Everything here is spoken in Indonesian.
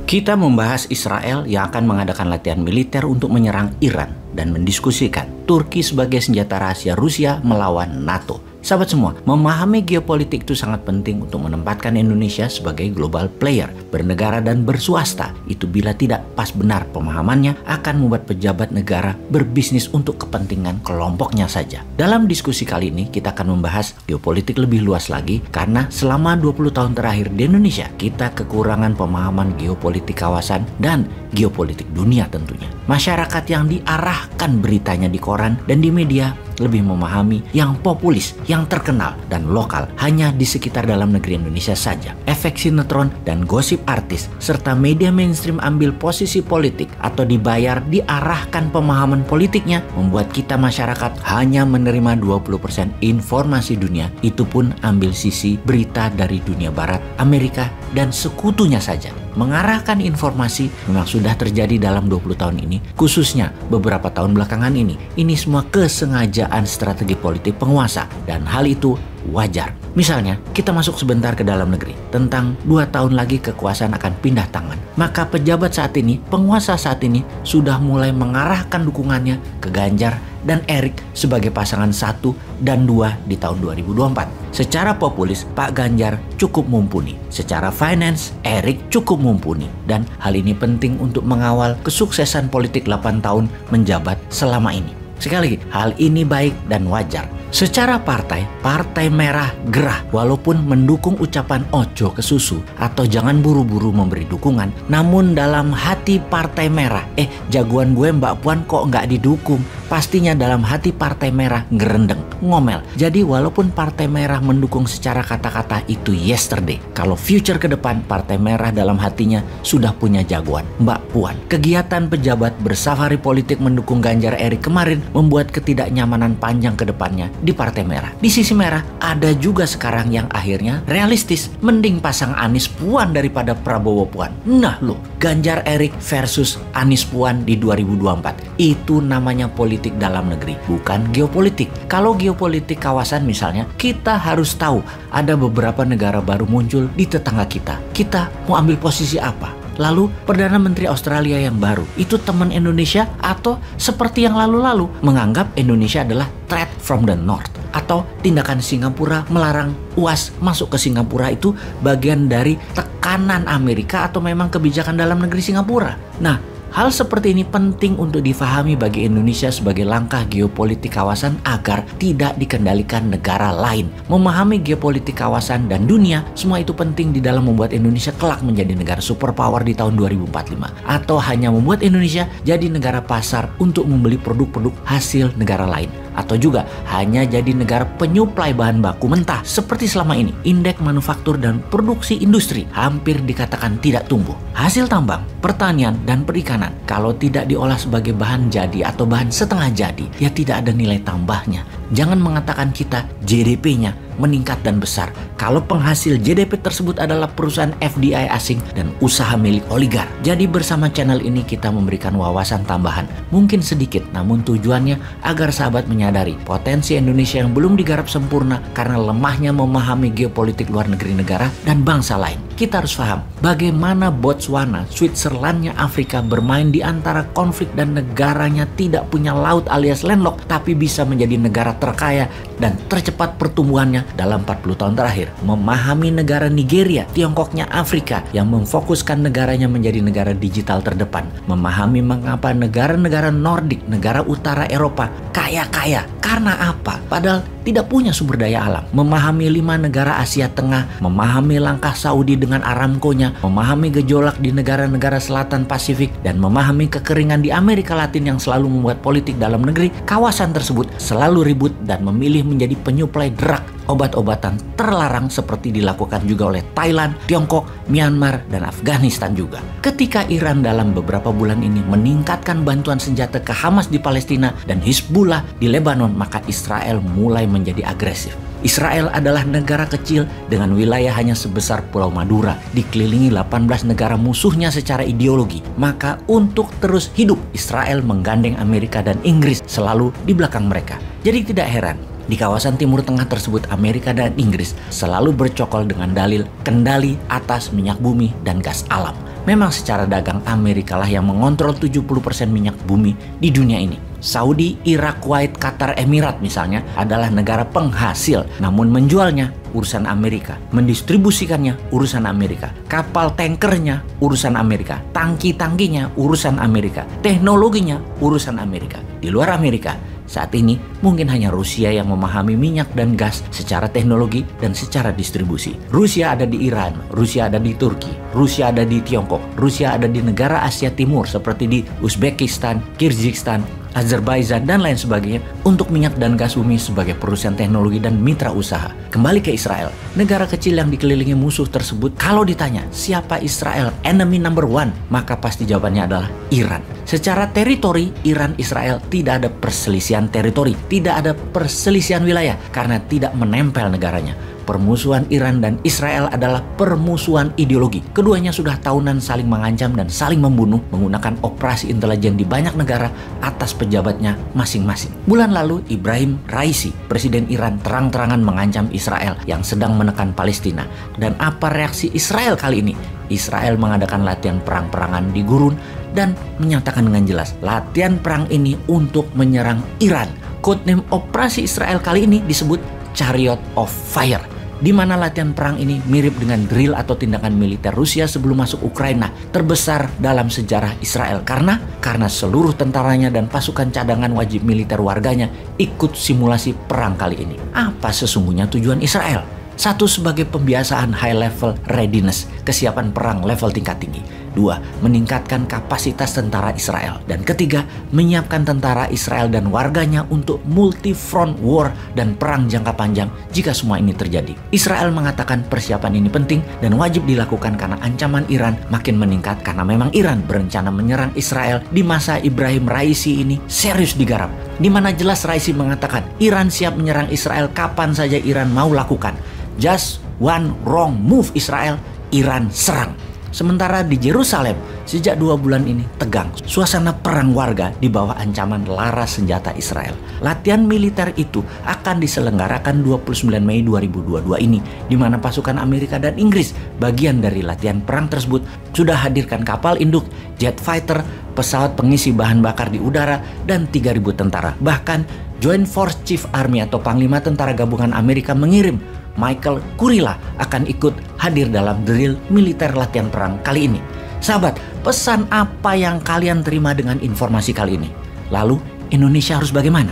Kita membahas Israel yang akan mengadakan latihan militer untuk menyerang Iran dan mendiskusikan Turki sebagai senjata rahasia Rusia melawan NATO. Sahabat semua, memahami geopolitik itu sangat penting untuk menempatkan Indonesia sebagai global player, bernegara dan berswasta. Itu bila tidak pas benar pemahamannya akan membuat pejabat negara berbisnis untuk kepentingan kelompoknya saja. Dalam diskusi kali ini kita akan membahas geopolitik lebih luas lagi karena selama 20 tahun terakhir di Indonesia kita kekurangan pemahaman geopolitik kawasan dan geopolitik dunia tentunya. Masyarakat yang diarahkan beritanya di koran dan di media lebih memahami yang populis, yang terkenal, dan lokal hanya di sekitar dalam negeri Indonesia saja. Efek sinetron dan gosip artis, serta media mainstream ambil posisi politik atau dibayar diarahkan pemahaman politiknya membuat kita masyarakat hanya menerima 20% informasi dunia. Itu pun ambil sisi berita dari dunia barat, Amerika, dan sekutunya saja. Mengarahkan informasi memang sudah terjadi dalam 20 tahun ini, khususnya beberapa tahun belakangan ini. Ini semua kesengajaan strategi politik penguasa dan hal itu wajar. Misalnya, kita masuk sebentar ke dalam negeri. Tentang 2 tahun lagi kekuasaan akan pindah tangan. Maka pejabat saat ini, penguasa saat ini sudah mulai mengarahkan dukungannya ke Ganjar dan Erik sebagai pasangan 1 dan 2 di tahun 2024. Secara populis, Pak Ganjar cukup mumpuni. Secara finance, Erik cukup mumpuni. Dan hal ini penting untuk mengawal kesuksesan politik 8 tahun menjabat selama ini. Sekali lagi, hal ini baik dan wajar. Secara Partai Merah gerah walaupun mendukung ucapan ojo ke susu atau jangan buru-buru memberi dukungan. Namun dalam hati Partai Merah, jagoan gue Mbak Puan kok nggak didukung? Pastinya dalam hati Partai Merah ngerendeng, ngomel. Jadi walaupun Partai Merah mendukung secara kata-kata itu yesterday, kalau future ke depan Partai Merah dalam hatinya sudah punya jagoan, Mbak Puan. Kegiatan pejabat bersafari politik mendukung Ganjar Erik kemarin membuat ketidaknyamanan panjang ke depannya di Partai Merah. Di sisi merah ada juga sekarang yang akhirnya realistis, mending pasang Anies Puan daripada Prabowo Puan. Nah loh, Ganjar Erik versus Anies Puan di 2024. Itu namanya politik dalam negeri, bukan geopolitik. Kalau geopolitik kawasan misalnya, kita harus tahu ada beberapa negara baru muncul di tetangga kita. Kita mau ambil posisi apa? Lalu Perdana Menteri Australia yang baru itu teman Indonesia atau seperti yang lalu-lalu menganggap Indonesia adalah threat from the north, atau tindakan Singapura melarang UAS masuk ke Singapura itu bagian dari tekanan Amerika atau memang kebijakan dalam negeri Singapura. Nah, hal seperti ini penting untuk difahami bagi Indonesia sebagai langkah geopolitik kawasan agar tidak dikendalikan negara lain. Memahami geopolitik kawasan dan dunia, semua itu penting di dalam membuat Indonesia kelak menjadi negara superpower di tahun 2045. Atau hanya membuat Indonesia jadi negara pasar untuk membeli produk-produk hasil negara lain. Atau juga hanya jadi negara penyuplai bahan baku mentah seperti selama ini. Indeks manufaktur dan produksi industri hampir dikatakan tidak tumbuh. Hasil tambang, pertanian, dan perikanan kalau tidak diolah sebagai bahan jadi atau bahan setengah jadi, ya tidak ada nilai tambahnya. Jangan mengatakan kita GDP-nya meningkat dan besar kalau penghasil GDP tersebut adalah perusahaan FDI asing dan usaha milik oligar. Jadi bersama channel ini kita memberikan wawasan tambahan, mungkin sedikit namun tujuannya agar sahabat menyadari potensi Indonesia yang belum digarap sempurna karena lemahnya memahami geopolitik luar negeri negara dan bangsa lain. Kita harus paham bagaimana Botswana, Switzerlandnya Afrika bermain di antara konflik dan negaranya tidak punya laut alias landlocked tapi bisa menjadi negara terkaya dan tercepat pertumbuhannya dalam 40 tahun terakhir. Memahami negara Nigeria, Tiongkoknya Afrika yang memfokuskan negaranya menjadi negara digital terdepan. Memahami mengapa negara-negara Nordik, negara utara Eropa kaya-kaya. Karena apa? Padahal tidak punya sumber daya alam. Memahami 5 negara Asia Tengah, memahami langkah Saudi dengan Aramco-nya, memahami gejolak di negara-negara selatan Pasifik, dan memahami kekeringan di Amerika Latin yang selalu membuat politik dalam negeri kawasan tersebut selalu ribut dan memilih menjadi penyuplai drug, obat-obatan terlarang seperti dilakukan juga oleh Thailand, Tiongkok, Myanmar, dan Afghanistan juga. Ketika Iran dalam beberapa bulan ini meningkatkan bantuan senjata ke Hamas di Palestina dan Hizbullah di Lebanon, maka Israel mulai menjadi agresif. Israel adalah negara kecil dengan wilayah hanya sebesar Pulau Madura, dikelilingi 18 negara musuhnya secara ideologi. Maka untuk terus hidup, Israel menggandeng Amerika dan Inggris selalu di belakang mereka. Jadi tidak heran di kawasan Timur Tengah tersebut Amerika dan Inggris selalu bercokol dengan dalil kendali atas minyak bumi dan gas alam. Memang secara dagang Amerika lah yang mengontrol 70% minyak bumi di dunia ini. Saudi, Irak, Kuwait, Qatar, Emirat misalnya adalah negara penghasil, namun menjualnya urusan Amerika, mendistribusikannya urusan Amerika, kapal tankernya urusan Amerika, tangki-tangkinya urusan Amerika, teknologinya urusan Amerika. Di luar Amerika, saat ini mungkin hanya Rusia yang memahami minyak dan gas secara teknologi dan secara distribusi. Rusia ada di Iran, Rusia ada di Turki, Rusia ada di Tiongkok, Rusia ada di negara Asia Timur seperti di Uzbekistan, Kyrgyzstan, Azerbaijan, dan lain sebagainya untuk minyak dan gas bumi sebagai perusahaan teknologi dan mitra usaha. Kembali ke Israel, negara kecil yang dikelilingi musuh tersebut, kalau ditanya siapa Israel enemy number one, maka pasti jawabannya adalah Iran. Secara teritori, Iran-Israel tidak ada perselisihan teritori, tidak ada perselisihan wilayah karena tidak menempel negaranya. Permusuhan Iran dan Israel adalah permusuhan ideologi. Keduanya sudah tahunan saling mengancam dan saling membunuh menggunakan operasi intelijen di banyak negara atas pejabatnya masing-masing. Bulan lalu, Ibrahim Raisi, Presiden Iran, terang-terangan mengancam Israel yang sedang menekan Palestina. Dan apa reaksi Israel kali ini? Israel mengadakan latihan perang-perangan di gurun dan menyatakan dengan jelas latihan perang ini untuk menyerang Iran. Codename operasi Israel kali ini disebut Chariot of Fire, di mana latihan perang ini mirip dengan drill atau tindakan militer Rusia sebelum masuk Ukraina, terbesar dalam sejarah Israel karena seluruh tentaranya dan pasukan cadangan wajib militer warganya ikut simulasi perang kali ini. Apa sesungguhnya tujuan Israel? Satu, sebagai pembiasaan high level readiness, kesiapan perang level tingkat tinggi. Dua, meningkatkan kapasitas tentara Israel. Dan ketiga, menyiapkan tentara Israel dan warganya untuk multi-front war dan perang jangka panjang jika semua ini terjadi. Israel mengatakan persiapan ini penting dan wajib dilakukan karena ancaman Iran makin meningkat karena memang Iran berencana menyerang Israel di masa Ibrahim Raisi ini serius digarap. Di mana jelas Raisi mengatakan Iran siap menyerang Israel kapan saja Iran mau lakukan. Just one wrong move Israel, Iran serang. Sementara di Yerusalem, sejak 2 bulan ini tegang. Suasana perang warga di bawah ancaman laras senjata Israel. Latihan militer itu akan diselenggarakan 29 Mei 2022 ini, di mana pasukan Amerika dan Inggris, bagian dari latihan perang tersebut, sudah hadirkan kapal induk, jet fighter, pesawat pengisi bahan bakar di udara, dan 3.000 tentara. Bahkan Joint Force Chief Army atau Panglima Tentara Gabungan Amerika mengirim Michael Kurilla akan ikut hadir dalam drill militer latihan perang kali ini. Sahabat, pesan apa yang kalian terima dengan informasi kali ini? Lalu Indonesia harus bagaimana?